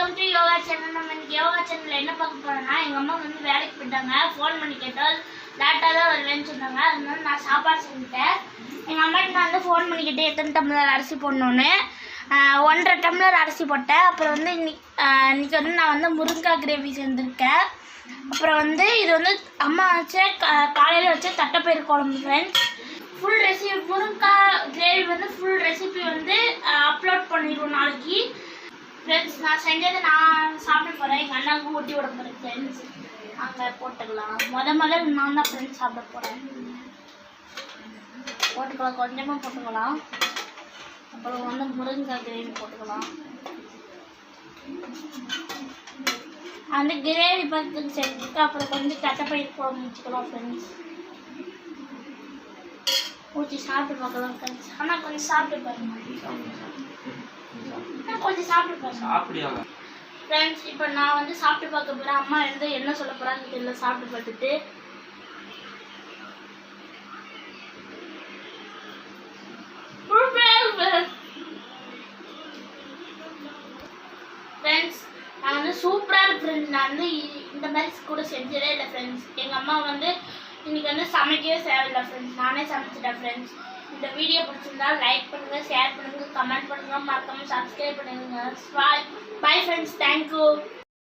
Welcome to yoga channel. நம்ம இன்னைக்கு யோகா சேனலில் என்ன பார்க்க போகிறோன்னா, எங்கள் அம்மா வந்து வேலைக்கு போயிட்டாங்க. ஃபோன் பண்ணி கேட்டால் லேட்டாக தான் வருவேன்னு சொன்னாங்க. அதனால நான் சாப்பாடு செஞ்சுட்டேன். எங்கள் அம்மாட்ட நான் வந்து ஃபோன் பண்ணி கேட்டேன் எத்தனை டம்ளர் அரிசி போடணுன்னு. 1.5 டம்ளர் அரிசி போட்டேன். அப்புறம் வந்து இன்னைக்கு வந்து நான் வந்து முருங்கைக்காய் கிரேவி செஞ்சுருக்கேன். அப்புறம் வந்து இது வந்து அம்மா வச்ச காலையில் வச்ச தட்டைப்பயிறு குழம்பு ஃப்ரெண்ட்ஸ். ஃபுல் ரெசிபி முருங்கைக்காய் கிரேவி வந்து ஃபுல் ரெசிபி வந்து அப்லோட் பண்ணிடுவோம் நாளைக்கு ஃப்ரெண்ட்ஸ். நான் செஞ்சதை நான் சாப்பிட போகிறேன். எங்கள் அண்ணாவுக்கு ஊட்டி விட போகிறேன் ஃப்ரெண்ட்ஸ். அங்கே போட்டுக்கலாம். முதல்ல நான் தான் ஃப்ரெண்ட்ஸ் சாப்பிட போகிறேன். போட்டுக்கலாம், கொஞ்சமாக போட்டுக்கலாம். அப்புறம் வந்து முருங்கைக்காய் கிரேவி போட்டுக்கலாம். அந்த கிரேவி பார்த்து செஞ்சுட்டு அப்புறம் கொஞ்சம் தட்டைப்பயிறு குழம்பு வச்சுக்கலாம் ஃப்ரெண்ட்ஸ். ஊற்றி சாப்பிட்டு பார்க்கலாம் ஃப்ரெண்ட்ஸ். ஆனால் கொஞ்சம் சாப்பிட்டு பாருங்க, கொஞ்சம் சாப்பிட்டு பாருங்க ஃப்ரெண்ட்ஸ். இப்போ நான் வந்து சாப்பிட்டு பார்க்க போகிறேன். அம்மா வந்து என்ன சொல்ல போகிறான்னு தெரியல. சாப்பிட்டு பார்த்துட்டு ஃப்ரெண்ட்ஸ் நான் வந்து சூப்பராக இருக்கு ஃப்ரெண்ட்ஸ். நான் வந்து இந்த மாதிரி கூட செஞ்சதே இல்லை ஃப்ரெண்ட்ஸ். எங்கள் அம்மா வந்து இன்னைக்கு வந்து சமைக்கவே தேவையில்லை ஃப்ரெண்ட்ஸ். நானே சமைச்சிட்டேன் ஃப்ரெண்ட்ஸ். இந்த வீடியோ பிடிச்சிருந்தா லைக் பண்ணுங்கள், ஷேர் பண்ணுங்கள், கமெண்ட் பண்ணுங்கள், மறக்காமல் சப்ஸ்கிரைப் பண்ணுங்கள். Bye friends. தேங்க்யூ.